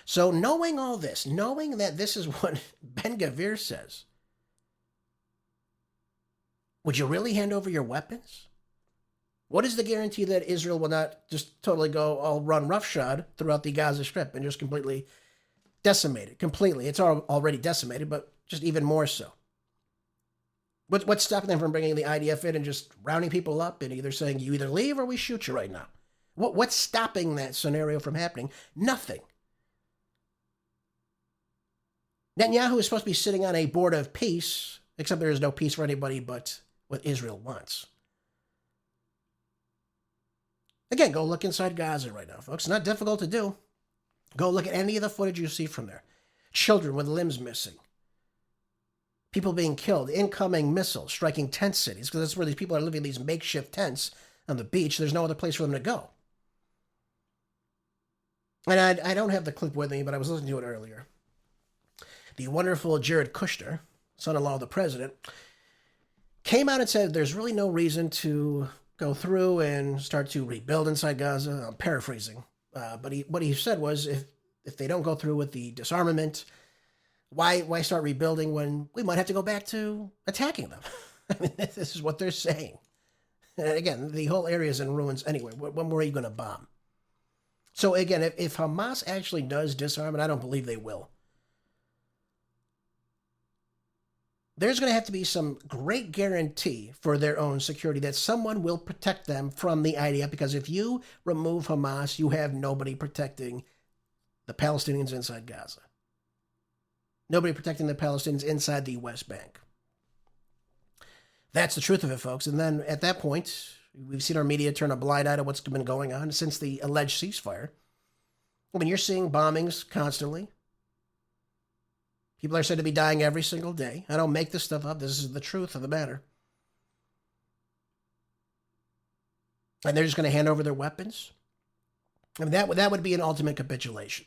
So knowing all this, knowing that this is what Ben-Gvir says, would you really hand over your weapons? What is the guarantee that Israel will not just totally go all run roughshod throughout the Gaza Strip and just completely decimate it? Completely. It's already decimated, but just even more so. What's stopping them from bringing the IDF in and just rounding people up and either saying, you either leave or we shoot you right now? What's stopping that scenario from happening? Nothing. Netanyahu is supposed to be sitting on a board of peace, except there is no peace for anybody but what Israel wants. Again, go look inside Gaza right now, folks. It's not difficult to do. Go look at any of the footage you see from there. Children with limbs missing. People being killed. Incoming missiles striking tent cities, because that's where these people are living in these makeshift tents on the beach. There's no other place for them to go. And I don't have the clip with me, but I was listening to it earlier. The wonderful Jared Kushner, son-in-law of the president, came out and said there's really no reason to go through and start to rebuild inside Gaza. I'm paraphrasing. But what he said was if they don't go through with the disarmament, why start rebuilding when we might have to go back to attacking them? I mean, this is what they're saying. And again, the whole area is in ruins anyway. When were you going to bomb? So again, if Hamas actually does disarm, and I don't believe they will, there's going to have to be some great guarantee for their own security that someone will protect them from the IDF, because if you remove Hamas, you have nobody protecting the Palestinians inside Gaza. Nobody protecting the Palestinians inside the West Bank. That's the truth of it, folks. And then at that point, we've seen our media turn a blind eye to what's been going on since the alleged ceasefire. I mean, you're seeing bombings constantly. People are said to be dying every single day. I don't make this stuff up. This is the truth of the matter. And they're just going to hand over their weapons? I mean, that would be an ultimate capitulation.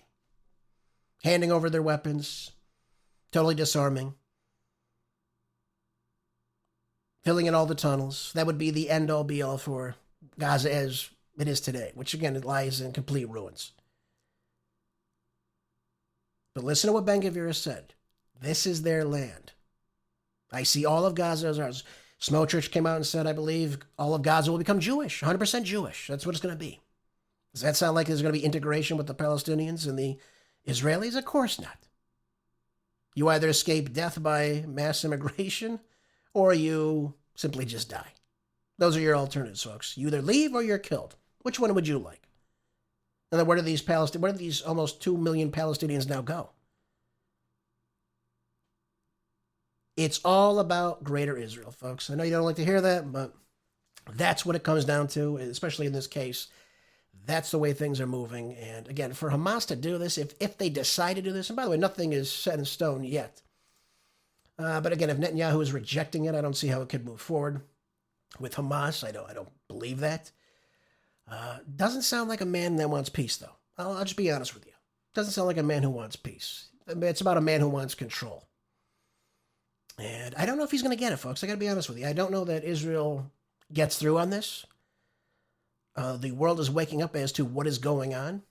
Handing over their weapons, totally disarming, filling in all the tunnels. That would be the end-all, be-all for Gaza as it is today, which, again, it lies in complete ruins. But listen to what Ben-Gvir has said. This is their land. I see all of Gaza as ours. Smotrich came out and said, I believe all of Gaza will become Jewish, 100% Jewish. That's what it's going to be. Does that sound like there's going to be integration with the Palestinians and the Israelis? Of course not. You either escape death by mass immigration or you simply just die. Those are your alternatives, folks. You either leave or you're killed. Which one would you like? And then where do these almost 2 million Palestinians now go? It's all about Greater Israel, folks. I know you don't like to hear that, but that's what it comes down to, especially in this case. That's the way things are moving. And again, for Hamas to do this, if they decide to do this, and by the way, nothing is set in stone yet. But again, if Netanyahu is rejecting it, I don't see how it could move forward with Hamas. I don't believe that. Doesn't sound like a man that wants peace, though. I'll just be honest with you. Doesn't sound like a man who wants peace. It's about a man who wants control. And I don't know if he's going to get it, folks. I got to be honest with you. I don't know that Israel gets through on this. The world is waking up as to what is going on.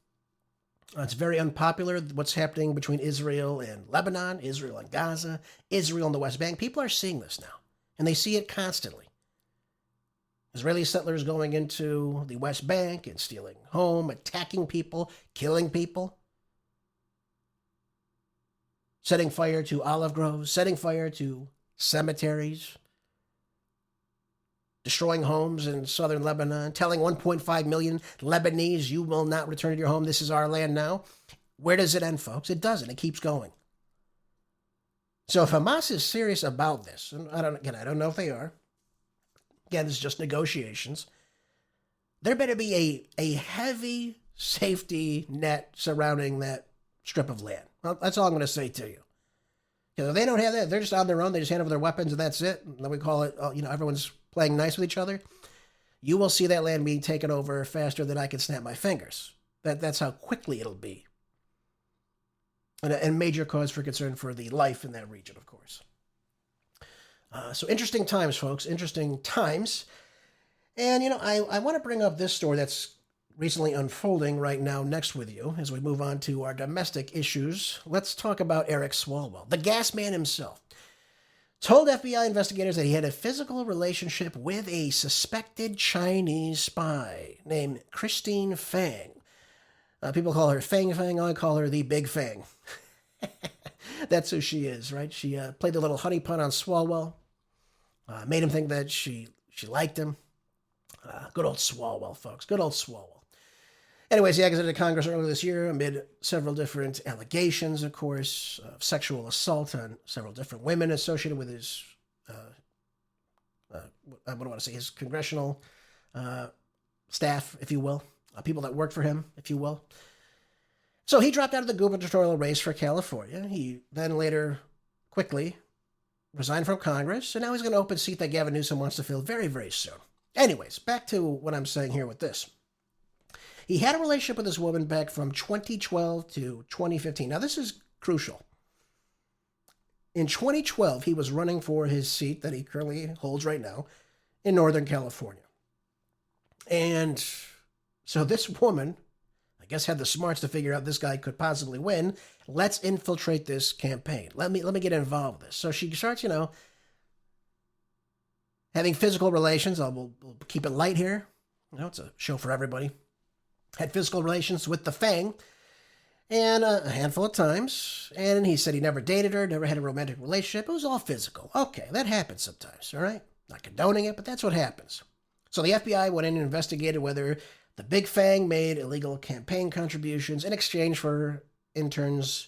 It's very unpopular what's happening between Israel and Lebanon, Israel and Gaza, Israel and the West Bank. People are seeing this now, and they see it constantly. Israeli settlers going into the West Bank and stealing home, attacking people, killing people, setting fire to olive groves, setting fire to cemeteries, destroying homes in southern Lebanon, telling 1.5 million Lebanese, you will not return to your home. This is our land now. Where does it end, folks? It doesn't. It keeps going. So if Hamas is serious about this, and I don't know if they are. Again, this is just negotiations. There better be a heavy safety net surrounding that strip of land. Well, that's all I'm going to say to you. Because if they don't have that, they're just on their own. They just hand over their weapons and that's it. And then we call it, everyone's playing nice with each other. You will see that land being taken over faster than I can snap my fingers. That's how quickly it'll be. And major cause for concern for the life in that region, of course. So interesting times, folks. Interesting times. And, I want to bring up this story that's recently unfolding right now next with you as we move on to our domestic issues. Let's talk about Eric Swalwell, the gas man himself. Told FBI investigators that he had a physical relationship with a suspected Chinese spy named Christine Fang. People call her Fang Fang. I call her the Big Fang. That's who she is, right? She played the little honey pun on Swalwell. Made him think that she liked him. Good old Swalwell, folks. Good old Swalwell. Anyways, he exited Congress earlier this year amid several different allegations, of course, of sexual assault on several different women associated with his, his congressional staff, if you will, people that worked for him, if you will. So he dropped out of the gubernatorial race for California. He then later quickly resigned from Congress, and now he's going to open a seat that Gavin Newsom wants to fill very, very soon. Anyways, back to what I'm saying here with this. He had a relationship with this woman back from 2012 to 2015. Now, this is crucial. In 2012, he was running for his seat that he currently holds right now in Northern California. And so this woman, I guess, had the smarts to figure out this guy could possibly win. Let's infiltrate this campaign. Let me get involved with this. So she starts, having physical relations. We'll keep it light here. It's a show for everybody. Had physical relations with the Fang, and a handful of times. And he said he never dated her, never had a romantic relationship. It was all physical. Okay, that happens sometimes, all right? Not condoning it, but that's what happens. So the FBI went in and investigated whether the Big Fang made illegal campaign contributions in exchange for interns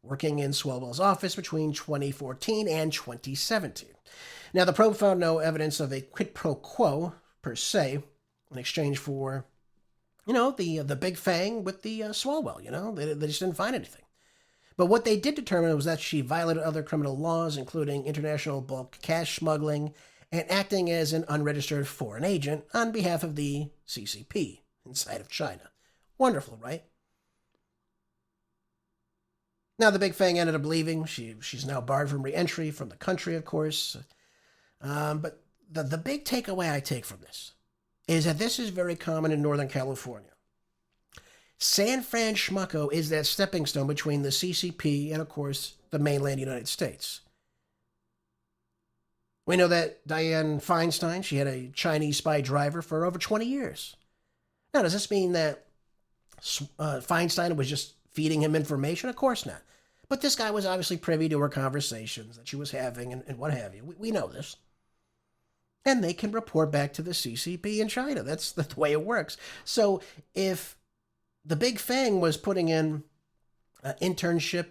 working in Swalwell's office between 2014 and 2017. Now, the probe found no evidence of a quid pro quo, per se, in exchange for, the Big Fang with the Swalwell, They just didn't find anything. But what they did determine was that she violated other criminal laws, including international bulk cash smuggling and acting as an unregistered foreign agent on behalf of the CCP inside of China. Wonderful, right? Now, the Big Fang ended up leaving. She's now barred from re-entry from the country, of course. But the big takeaway I take from this is that this is very common in Northern California. San Fran Schmucko is that stepping stone between the CCP and, of course, the mainland United States. We know that Dianne Feinstein, she had a Chinese spy driver for over 20 years. Now, does this mean that Feinstein was just feeding him information? Of course not. But this guy was obviously privy to her conversations that she was having and what have you. We know this. And they can report back to the CCP in China. That's the way it works. So if the Big Fang was putting in internship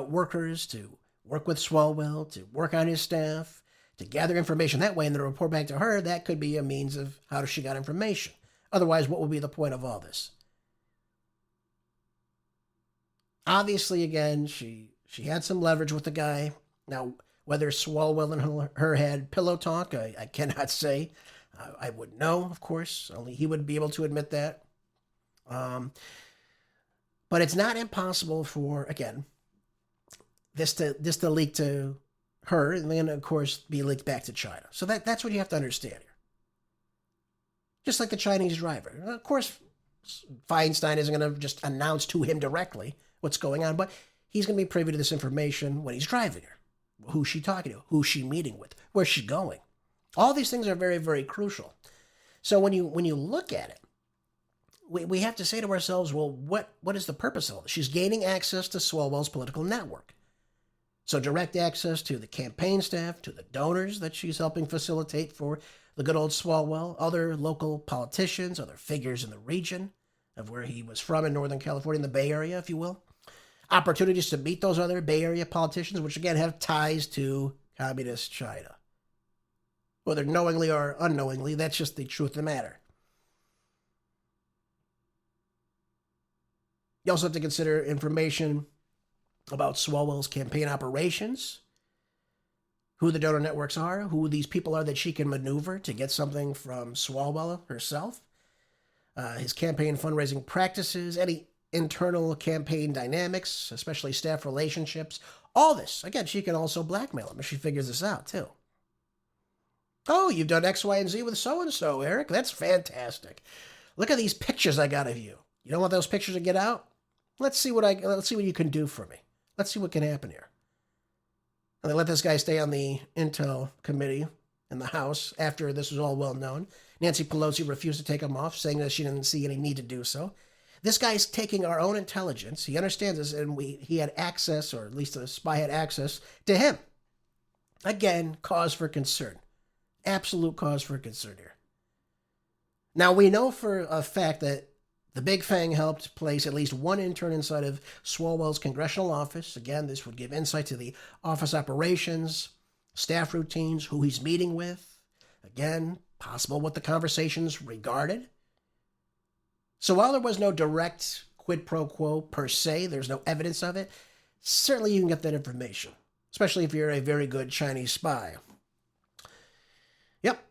workers to work with Swalwell, to work on his staff, to gather information that way and then report back to her, that could be a means of how she got information. Otherwise, what would be the point of all this? Obviously, again, she had some leverage with the guy. Now, whether Swalwell and her had pillow talk, I cannot say. I wouldn't know, of course. Only he would be able to admit that. But it's not impossible for, again, this to leak to her and then, of course, be leaked back to China. So that's what you have to understand here. Just like the Chinese driver. Of course, Feinstein isn't going to just announce to him directly what's going on, but he's going to be privy to this information when he's driving her. Who's she talking to? Who's she meeting with? Where's she going? All these things are very, very crucial. So when you look at it, we have to say to ourselves, well, what is the purpose of all this? She's gaining access to Swalwell's political network. So direct access to the campaign staff, to the donors that she's helping facilitate for the good old Swalwell, other local politicians, other figures in the region of where he was from in Northern California, in the Bay Area, if you will. Opportunities to meet those other Bay Area politicians, which again have ties to communist China. Whether knowingly or unknowingly, that's just the truth of the matter. You also have to consider information about Swalwell's campaign operations, who the donor networks are, who these people are that she can maneuver to get something from Swalwell herself, his campaign fundraising practices, any internal campaign dynamics, especially staff relationships, all this. Again, she can also blackmail him if she figures this out, too. Oh, you've done X, Y, and Z with so-and-so, Eric. That's fantastic. Look at these pictures I got of you. You don't want those pictures to get out? Let's see what you can do for me. Let's see what can happen here. And they let this guy stay on the Intel committee in the House after this was all well known. Nancy Pelosi refused to take him off, saying that she didn't see any need to do so. This guy's taking our own intelligence. He understands this, and he had access, or at least the spy had access, to him. Again, cause for concern. Absolute cause for concern here. Now, we know for a fact that the Big Fang helped place at least one intern inside of Swalwell's congressional office. Again, this would give insight to the office operations, staff routines, who he's meeting with. Again, possible what the conversations regarded. So while there was no direct quid pro quo per se, there's no evidence of it, certainly you can get that information, especially if you're a very good Chinese spy. Yep.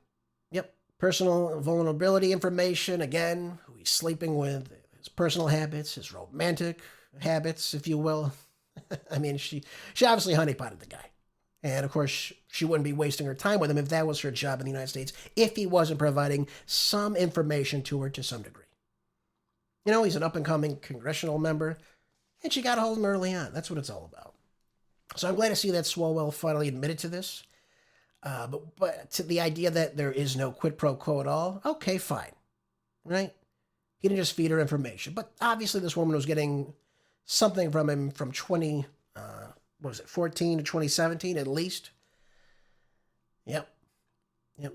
Personal vulnerability information, again, who he's sleeping with, his personal habits, his romantic habits, if you will. I mean, she obviously honeypotted the guy. And, of course, she wouldn't be wasting her time with him if that was her job in the United States, if he wasn't providing some information to her to some degree. You know, he's an up-and-coming congressional member, and she got a hold of him early on. That's what it's all about. So I'm glad to see that Swalwell finally admitted to this. But to the idea that there is no quid pro quo at all, okay, fine. Right? He didn't just feed her information. But obviously this woman was getting something from him from 14 to 2017 at least. Yep.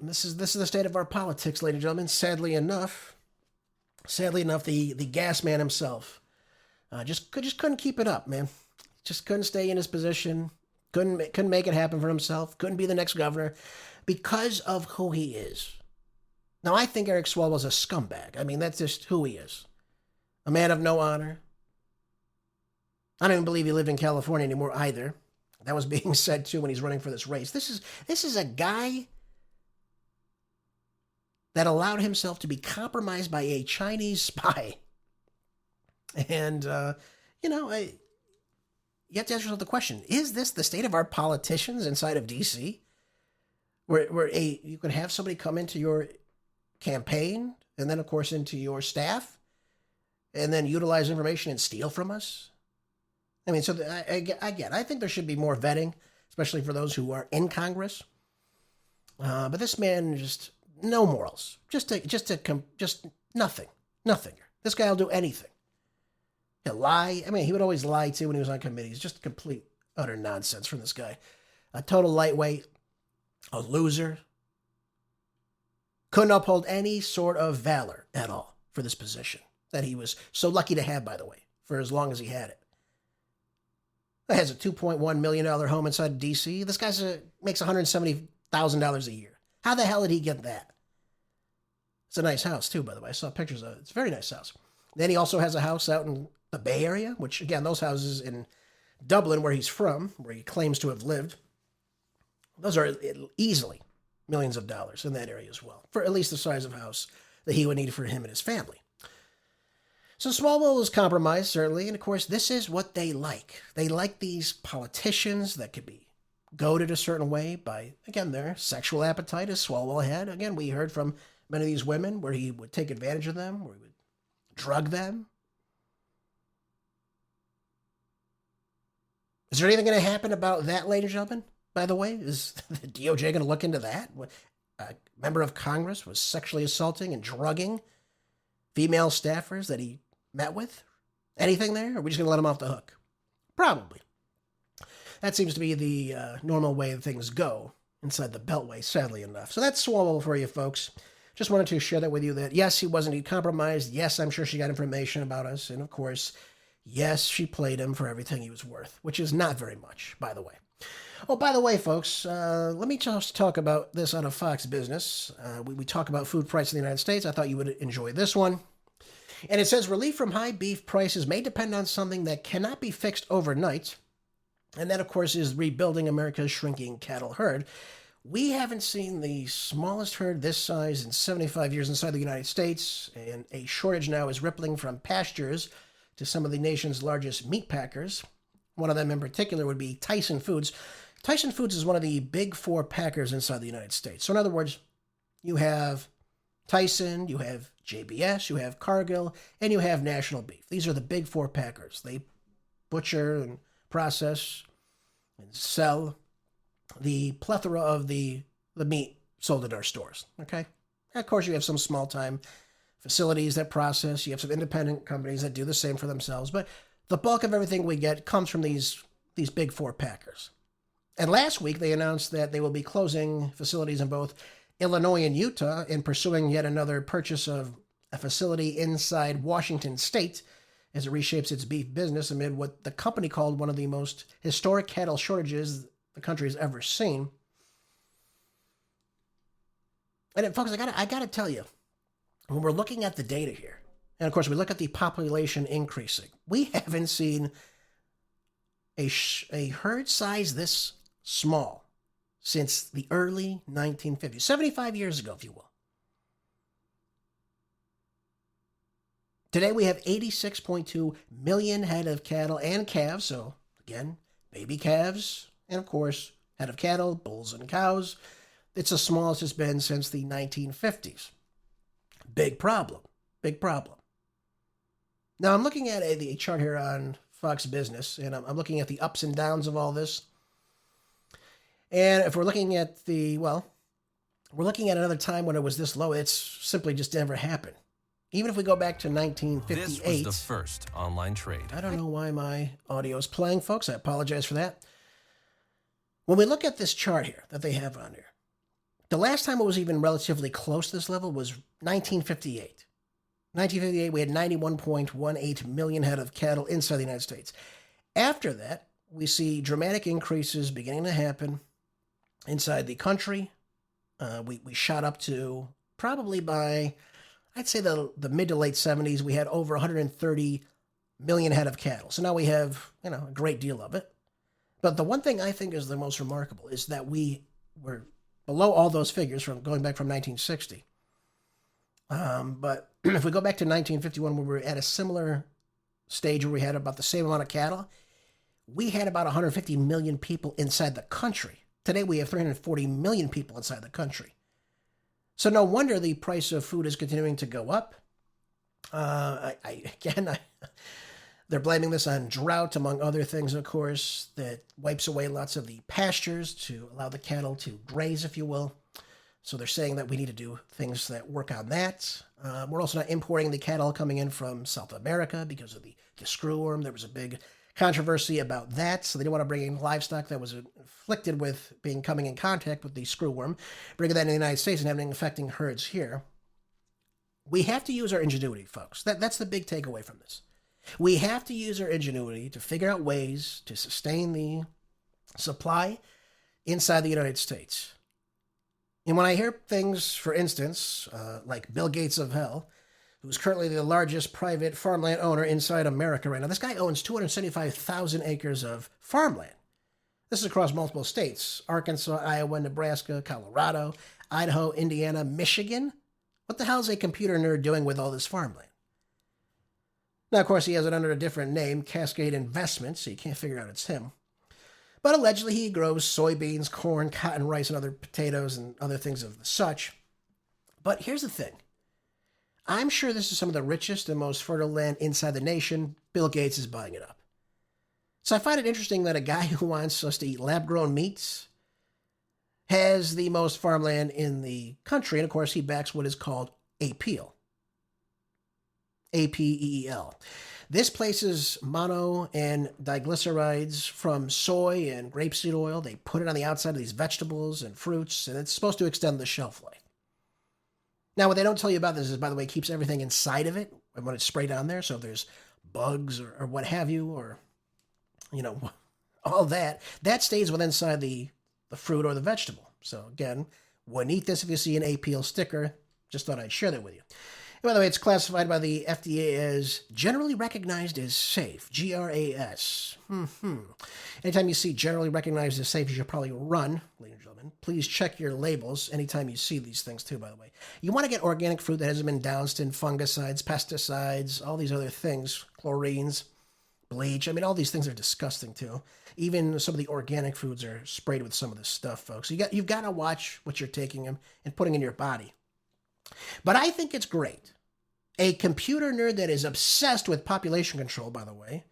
This is the state of our politics, ladies and gentlemen. Sadly enough, the gas man himself just couldn't keep it up, man. Just couldn't stay in his position. Couldn't make it happen for himself. Couldn't be the next governor because of who he is. Now, I think Eric Swalwell's a scumbag. I mean, that's just who he is. A man of no honor. I don't even believe he lived in California anymore either. That was being said, too, when he's running for this race. This is a guy that allowed himself to be compromised by a Chinese spy. And, you have to ask yourself the question, is this the state of our politicians inside of D.C.? Where you could have somebody come into your campaign and then, of course, into your staff and then utilize information and steal from us? I mean, so I think there should be more vetting, especially for those who are in Congress. But this man just no morals, just nothing. This guy will do anything. He'll lie. I mean, he would always lie too when he was on committees. Just complete utter nonsense from this guy. A total lightweight, a loser. Couldn't uphold any sort of valor at all for this position that he was so lucky to have, by the way, for as long as he had it. He has a $2.1 million home inside of D.C. This guy makes $170,000 a year. How the hell did he get that? It's a nice house, too, by the way. I saw pictures of it. It's a very nice house. Then he also has a house out in the Bay Area, which, again, those houses in Dublin, where he's from, where he claims to have lived, those are easily millions of dollars in that area as well, for at least the size of house that he would need for him and his family. So Swalwell is compromised, certainly, and of course, this is what they like. They like these politicians that could be goaded a certain way by, again, their sexual appetite, as Swalwell had. Again, we heard from many of these women where he would take advantage of them, where he would drug them. Is there anything going to happen about that, ladies and gentlemen? By the way, is the DOJ going to look into that? A member of Congress was sexually assaulting and drugging female staffers that he met with? Anything there? Or are we just going to let him off the hook? Probably. That seems to be the normal way things go inside the Beltway, sadly enough. So that's Swalwell for you, folks. Just wanted to share that with you that, yes, he was indeed compromised. Yes, I'm sure she got information about us. And, of course, yes, she played him for everything he was worth, which is not very much, by the way. Oh, by the way, folks, let me just talk about this out of Fox Business. We talk about food prices in the United States. I thought you would enjoy this one. And it says, relief from high beef prices may depend on something that cannot be fixed overnight. And that, of course, is rebuilding America's shrinking cattle herd. We haven't seen the smallest herd this size in 75 years inside the United States. And a shortage now is rippling from pastures to some of the nation's largest meat packers. One of them in particular would be Tyson Foods. Tyson Foods is one of the big four packers inside the United States. So in other words, you have Tyson, you have JBS, you have Cargill, and you have National Beef. These are the big four packers. They butcher and process and sell the plethora of the meat sold at our stores. Okay? And of course, you have some small-time facilities that process. You have some independent companies that do the same for themselves. But the bulk of everything we get comes from these big four packers. And last week, they announced that they will be closing facilities in both Illinois and Utah and pursuing yet another purchase of a facility inside Washington State as it reshapes its beef business amid what the company called one of the most historic cattle shortages the country has ever seen. And folks, I got to tell you, when we're looking at the data here, and of course we look at the population increasing, we haven't seen a herd size this small since the early 1950s, 75 years ago, if you will. Today we have 86.2 million head of cattle and calves, so again, baby calves, and of course, head of cattle, bulls and cows. It's the smallest it's been since the 1950s. Big problem. Big problem. Now, I'm looking at a chart here on Fox Business, and I'm looking at the ups and downs of all this. And if we're looking at we're looking at another time when it was this low. It's simply just never happened. Even if we go back to 1958. This was the first online trade. I don't know why my audio is playing, folks. I apologize for that. When we look at this chart here that they have on here, the last time it was even relatively close to this level was 1958. 1958, we had 91.18 million head of cattle inside the United States. After that, we see dramatic increases beginning to happen inside the country. We shot up to probably by, I'd say the mid to late 70s, we had over 130 million head of cattle. So now we have, a great deal of it. But the one thing I think is the most remarkable is that we were below all those figures from going back from 1960. But if we go back to 1951, when we were at a similar stage where we had about the same amount of cattle, we had about 150 million people inside the country. Today, we have 340 million people inside the country. So no wonder the price of food is continuing to go up. They're blaming this on drought, among other things, of course, that wipes away lots of the pastures to allow the cattle to graze, if you will. So they're saying that we need to do things that work on that. We're also not importing the cattle coming in from South America because of the screwworm. There was a big controversy about that, so they didn't want to bring in livestock that was afflicted with coming in contact with the screwworm, bringing that in the United States and having affecting herds here. We have to use our ingenuity, folks. That's the big takeaway from this. We have to use our ingenuity to figure out ways to sustain the supply inside the United States. And when I hear things, for instance, like Bill Gates of hell, who's currently the largest private farmland owner inside America right now, this guy owns 275,000 acres of farmland. This is across multiple states: Arkansas, Iowa, Nebraska, Colorado, Idaho, Indiana, Michigan. What the hell is a computer nerd doing with all this farmland? Now, of course, he has it under a different name, Cascade Investments, so you can't figure out it's him. But allegedly, he grows soybeans, corn, cotton, rice, and other potatoes and other things of such. But here's the thing. I'm sure this is some of the richest and most fertile land inside the nation. Bill Gates is buying it up. So I find it interesting that a guy who wants us to eat lab-grown meats has the most farmland in the country, and of course he backs what is called APEL. APEEL. This places mono and diglycerides from soy and grapeseed oil. They put it on the outside of these vegetables and fruits, and it's supposed to extend the shelf life. Now, what they don't tell you about this is, by the way, it keeps everything inside of it when it's sprayed on there. So if there's bugs or what have you, or, all that stays within inside the fruit or the vegetable. So again, wouldn't eat this if you see an APEL sticker. Just thought I'd share that with you. And by the way, it's classified by the FDA as generally recognized as safe, GRAS. Anytime you see generally recognized as safe, you should probably run, ladies and gentlemen. Please check your labels anytime you see these things too, by the way. You want to get organic fruit that hasn't been doused in fungicides, pesticides, all these other things, chlorines, bleach. I mean, all these things are disgusting too. Even some of the organic foods are sprayed with some of this stuff, folks. You've got to watch what you're taking and putting in your body. But I think it's great. A computer nerd that is obsessed with population control, by the way,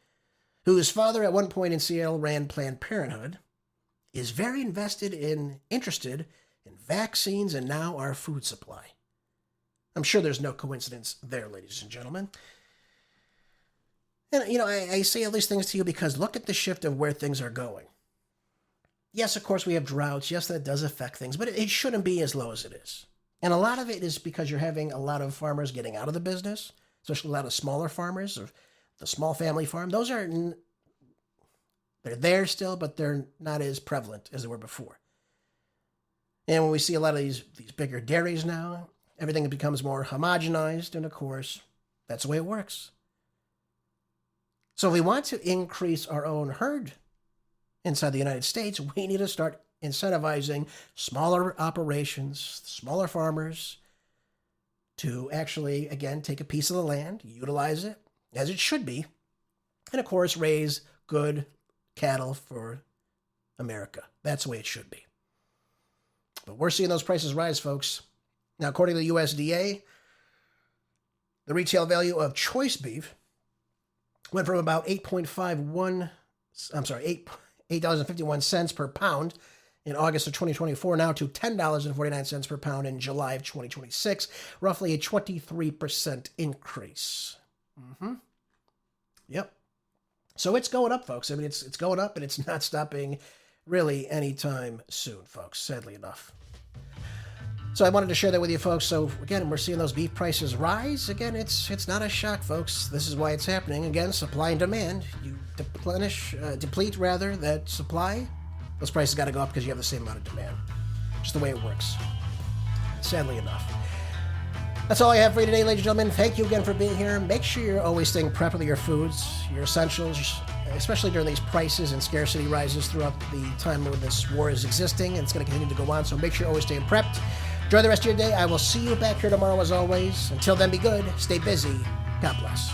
whose father at one point in Seattle ran Planned Parenthood, is very interested in vaccines and now our food supply. I'm sure there's no coincidence there, ladies and gentlemen. And, I say all these things to you because look at the shift of where things are going. Yes, of course, we have droughts. Yes, that does affect things, but it shouldn't be as low as it is. And a lot of it is because you're having a lot of farmers getting out of the business, especially a lot of smaller farmers or the small family farm. Those they're there still, but they're not as prevalent as they were before. And when we see a lot of these bigger dairies now, everything becomes more homogenized, and of course, that's the way it works. So if we want to increase our own herd inside the United States, we need to start incentivizing smaller operations, smaller farmers to actually, again, take a piece of the land, utilize it as it should be, and of course, raise good cattle for America. That's the way it should be. But we're seeing those prices rise, folks. Now, according to the USDA, the retail value of choice beef went from about $8.51 per pound in August of 2024 now to $10.49 per pound in July of 2026, roughly a 23% increase. Yep. So it's going up, folks. I mean, it's going up, and it's not stopping really anytime soon, folks, sadly enough. So I wanted to share that with you, folks. So again, we're seeing those beef prices rise. Again, it's not a shock, folks. This is why it's happening. Again, supply and demand. You deplete that supply. Those prices got to go up because you have the same amount of demand. Just the way it works. Sadly enough. That's all I have for you today, ladies and gentlemen. Thank you again for being here. Make sure you're always staying prepped with your foods, your essentials, especially during these prices and scarcity rises throughout the time when this war is existing, and it's going to continue to go on. So make sure you're always staying prepped. Enjoy the rest of your day. I will see you back here tomorrow as always. Until then, be good, stay busy. God bless.